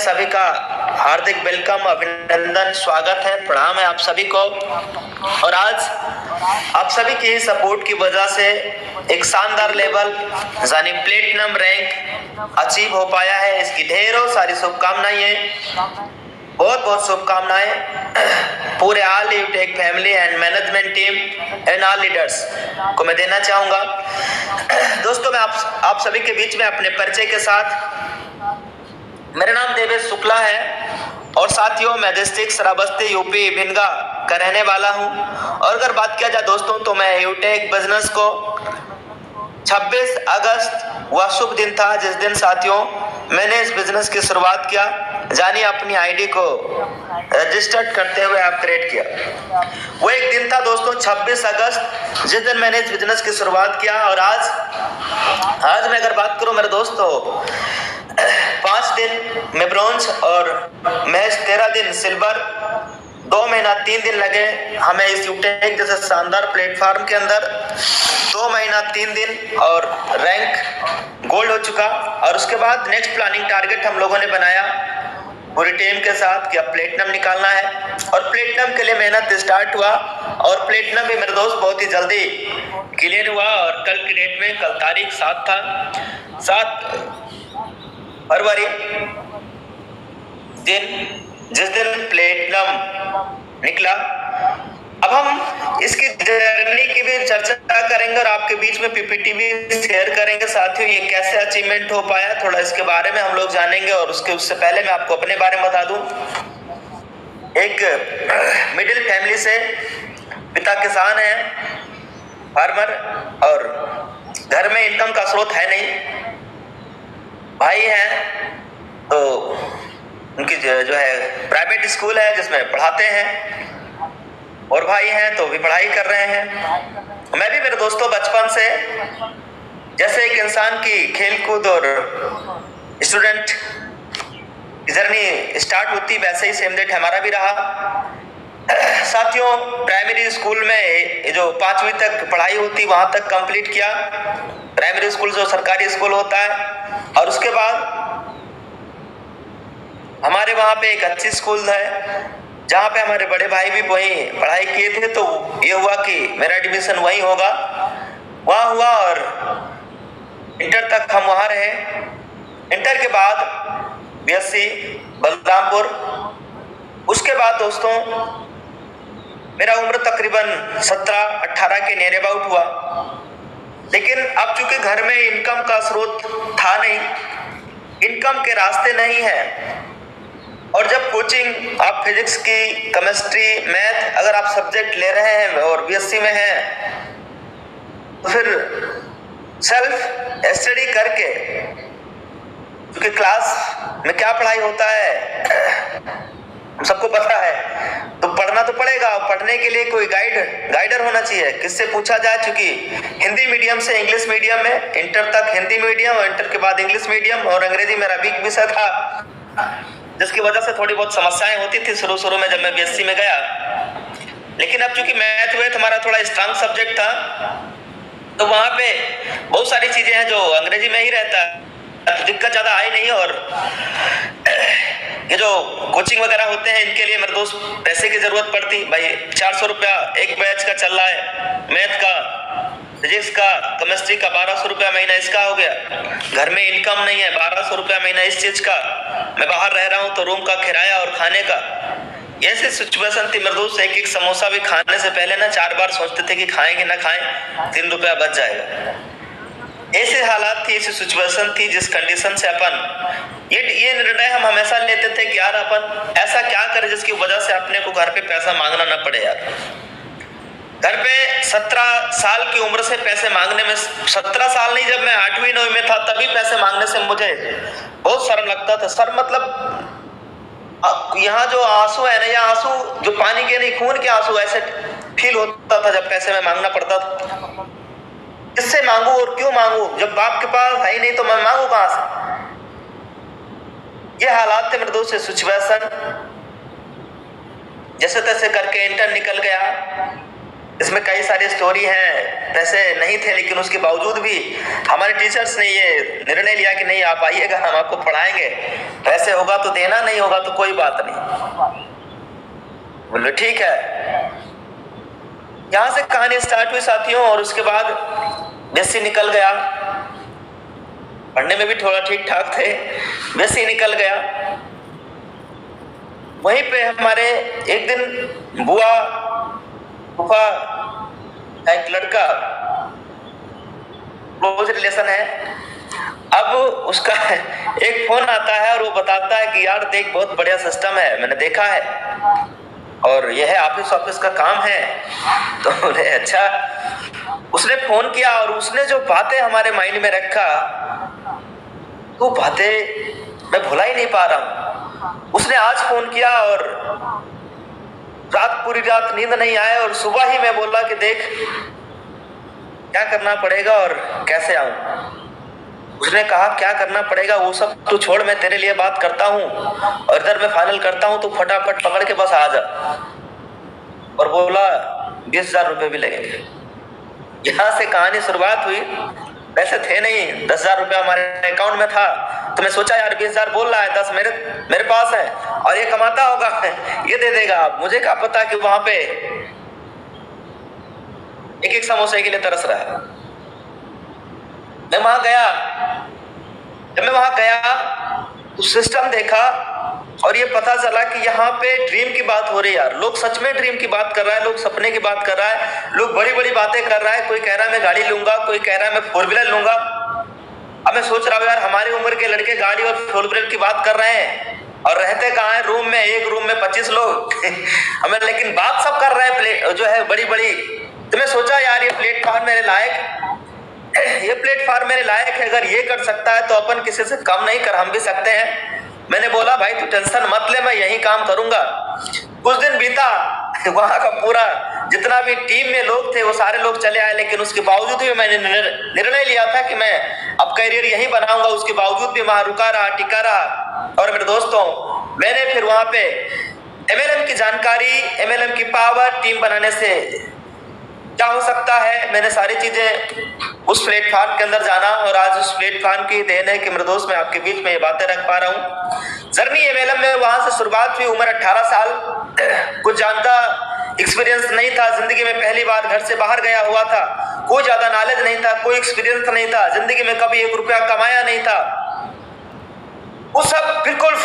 सभी का हार्दिक वेलकम, अभिनंदन, स्वागत है, प्रणाम है आप सभी को। और आज आप सभी की सपोर्ट की वजह से एक शानदार लेवल यानी प्लेटिनम रैंक अचीव हो पाया है। इसकी ढेरों सारी शुभकामनाएं हैं, बहुत बहुत शुभकामनाएं पूरे all यूटेक family and management team and all leaders को मैं देना चाहूंगा। दोस्तों, मैं आप सभी के बीच में अपने परिचय के साथ, मेरा नाम देवेश शुक्ला है और साथियों मैं डिस्ट्रिक्ट श्रावस्ती यूपी भिनगा का रहने वाला हूं। और अगर बात किया जाए दोस्तों, तो मैं यूटेक बिजनेस को 26 अगस्त वह शुभ दिन था जिस दिन साथियों मैंने इस बिजनेस की शुरुआत किया, यानी अपनी आईडी को रजिस्टर्ड करते हुए अपग्रेड किया। वो एक दिन था दोस्तों 26 अगस्त जिस दिन मैंने इस बिजनेस की शुरुआत किया। और आज मैं अगर बात करूं मेरे दोस्तों, 5 दिन में ब्रॉन्ज और महज 13 दिन सिल्वर, 2 महीना 3 दिन लगे हमें इस यूटेक जैसे शानदार प्लेटफॉर्म के अंदर। 2 महीना 3 दिन और रैंक गोल्ड हो चुका। और उसके बाद नेक्स्ट प्लानिंग टारगेट हम लोगों ने बनाया पूरी टीम के साथ कि अब प्लेटिनम निकालना है। और प्लेटिनम के लिए मेहनत स्टार्ट हुआ और प्लेटिनम भी मेरे दोस्त बहुत ही जल्दी क्लियर हुआ। और कल की डेट में, कल तारीख 7 था, 7 फरवरी जिस दिन प्लेटिनम निकला। अब हम इसकी जर्नी की भी चर्चा करेंगे और आपके बीच में पीपीटी भी शेयर करेंगे। साथियों, ये कैसे अचीवमेंट हो पाया, थोड़ा इसके बारे में हम लोग जानेंगे। और उससे पहले मैं आपको अपने बारे में बता दूं, एक मिडिल फैमिली से, पिता किसान है, फार्मर, और घर में इनकम का स्रोत है नहीं। भाई हैं तो उनकी जो है प्राइवेट स्कूल है जिसमें पढ़ाते हैं, और भाई हैं तो भी पढ़ाई कर रहे हैं। मैं भी मेरे दोस्तों बचपन से जैसे एक इंसान की खेलकूद और स्टूडेंट की जर्नी स्टार्ट होती, वैसे ही सेम डेट हमारा भी रहा। साथियों, प्राइमरी स्कूल में जो 5वीं तक पढ़ाई होती वहां तक कंप्लीट किया, प्राइमरी स्कूल जो सरकारी स्कूल होता है। और उसके बाद हमारे वहां पे एक अच्छी स्कूल है जहाँ पे हमारे बड़े भाई भी वहीं पढ़ाई किए थे, तो ये हुआ कि मेरा एडमिशन वहीं होगा, वहाँ हुआ और इंटर तक हम वहाँ रहे। इंटर के बाद बीएससी बलरामपुर। उसके बाद दोस्तों मेरा उम्र तकरीबन 17-18 के नियर अबाउट हुआ। लेकिन अब चूंकि घर में इनकम का स्रोत था नहीं, इनकम के रास्ते नहीं है, और जब कोचिंग आप फिजिक्स की, केमिस्ट्री, मैथ अगर आप सब्जेक्ट ले रहे हैं और बीएससी में हैं, तो फिर सेल्फ स्टडी करके, क्योंकि क्लास में क्या पढ़ाई होता है सबको पता है, तो पढ़ना तो पड़ेगा। पढ़ने के लिए कोई गाइडर होना चाहिए, किससे पूछा जाए। क्योंकि हिंदी मीडियम से इंग्लिश मीडियम में, इंटर तक हिंदी मीडियम और इंटर के बाद इंग्लिश मीडियम, और अंग्रेजी मेरा वीक विषय था, जिसकी वजह से थोड़ी बहुत समस्याएं होती थी शुरू में जब मैं बीएससी में गया। लेकिन अब चूंकि मैथ वेथ हमारा थोड़ा स्ट्रांग सब्जेक्ट था, तो वहां पे बहुत सारी चीजें हैं जो अंग्रेजी में ही रहता है, तो दिक्कत ज्यादा आई नहीं। और ये जो कोचिंग वगैरह होते हैं, इनके लिए मेरे दोस्त पैसे की जरूरत पड़ती। भाई 400 रुपया एक बैच का चल रहा है, मैथ का, फिजिक्स का, केमिस्ट्री का 1200 रुपया महीना इसका हो गया। घर में इनकम नहीं है, 1200 रुपया महीना इस चीज का। मैं बाहर रह रहा हूँ तो रूम का किराया और खाने का, ऐसी सिचुएशन थी मेरे दोस्त। एक समोसा भी खाने से पहले ना 4 बार सोचते थे कि खाएं कि ना खाएं, 3 रुपया बच जाएगा। ऐसे हालात थी, ऐसी सिचुएशन थी जिस कंडीशन से अपन ये निर्णय हम हमेशा लेते थे कि यार अपन ऐसा क्या करें जिसकी वजह से अपने को घर पे पैसा मांगना ना पड़े। यार घर पे 17 साल की उम्र से पैसे मांगने में, 17 साल नहीं, जब मैं 8वीं 9वीं में था तभी पैसे मांगने से मुझे बहुत शर्म लगता था। सर मतलब यहाँ जो आंसू है ना, ये आंसू जो पानी के नहीं, खून के आंसू ऐसे फील होता था जब पैसे में मांगना पड़ता था। किससे मांगू और क्यों मांगू, जब बाप के पास है ही नहीं तो मैं मांगू कहां से। ये हालात थे मेरे दोस्त, सिचुएशन। जैसे तैसे करके इंटर निकल गया, इसमें कई सारी स्टोरी हैं। पैसे नहीं थे लेकिन उसके बावजूद भी हमारे टीचर्स ने ये निर्णय लिया कि नहीं आप आइएगा, हम आपको पढ़ाएंगे, पैसे होगा तो देना, नहीं होगा तो कोई बात नहीं। बोले ठीक है। यहां से कहानी स्टार्ट हुई साथियों, और उसके बाद बेसी निकल गया। पढ़ने में भी थोड़ा ठीक ठाक थे, बेसी निकल गया। वहीं पे हमारे एक दिन बुआ फूफा एक लड़का क्लोज रिलेशन है, अब उसका एक फोन आता है और वो बताता है कि यार देख बहुत बढ़िया सिस्टम है, मैंने देखा है और यह है ऑफिस का काम है। तो बोले अच्छा। उसने फोन किया और उसने जो बातें हमारे माइंड में रखा, वो बातें मैं भुला ही नहीं पा रहा हूं। उसने आज फोन किया और पूरी रात नींद नहीं आए, और सुबह ही मैं बोला कि देख क्या करना पड़ेगा और कैसे आऊं। उसने कहा क्या करना पड़ेगा वो सब तू छोड़, मैं तेरे लिए बात करता हूं और इधर मैं फाइनल करता हूं, तो फटाफट पकड़ के बस आ जा। और बोला 20,000 रुपए भी लगेंगे। यहां से कहानी शुरुआत हुई। पैसे थे नहीं, 10,000 रुपया हमारे अकाउंट में था, तो मैं सोचा यार 20,000 बोल रहा है, 10 मेरे पास है और ये कमाता होगा, ये दे देगा। मुझे क्या पता कि वहां पे एक समोसे के लिए तरस रहा है। मैं वहां गया, जब मैं वहां गया तो सिस्टम देखा और ये पता चला कि यहाँ पे ड्रीम की बात हो रही है यार। लोग सच में ड्रीम की बात कर रहा है, लोग सपने की बात कर रहा है, लोग बड़ी बड़ी बातें कर रहा है। कोई कह रहा है मैं गाड़ी लूंगा, कोई कह रहा है मैं 4 व्हीलर लूंगा। अब मैं सोच रहा हूँ यार हमारी उम्र के लड़के गाड़ी और 4 व्हीलर की बात कर रहे हैं और रहते कहाँ है, रूम में, एक रूम में 25 लोग हमें, लेकिन बात सब कर रहे हैं जो है बड़ी बड़ी। तो मैं सोचा यार ये प्लेटफॉर्म मेरे लायक है। अगर ये कर सकता है तो अपन किसी से कम नहीं कर, हम भी सकते हैं। मैंने बोला भाई तू टेंशन मत ले, मैं यही काम करूंगा। कुछ दिन बीता, वहां का पूरा जितना भी टीम में लोग थे वो सारे लोग चले आए, लेकिन उसके बावजूद भी मैंने निर्णय लिया था कि मैं अब करियर यही बनाऊंगा। उसके बावजूद भी वहां रुका रहा, टिका रहा। और मेरे दोस्तों, मैंने फिर वहां पे MLM की जानकारी, MLM की पावर, टीम बनाने से क्या हो सकता है, मैंने सारी चीजें उस प्लेटफॉर्म के अंदर जाना, और आज उस प्लेटफॉर्म की देन है कि मेरे दोस्त मैं आपके बीच में ये बातें रख पा रहा हूँ। जर्नी MLM में वहां से शुरुआत हुई, उम्र 18 साल। कुछ जानता एक्सपीरियंस नहीं था, जिंदगी में पहली बार घर से बाहर गया हुआ था, कोई ज्यादा नॉलेज नहीं था, कोई एक्सपीरियंस नहीं था, जिंदगी में कभी 1 रुपया कमाया नहीं था। वो सब बिल्कुल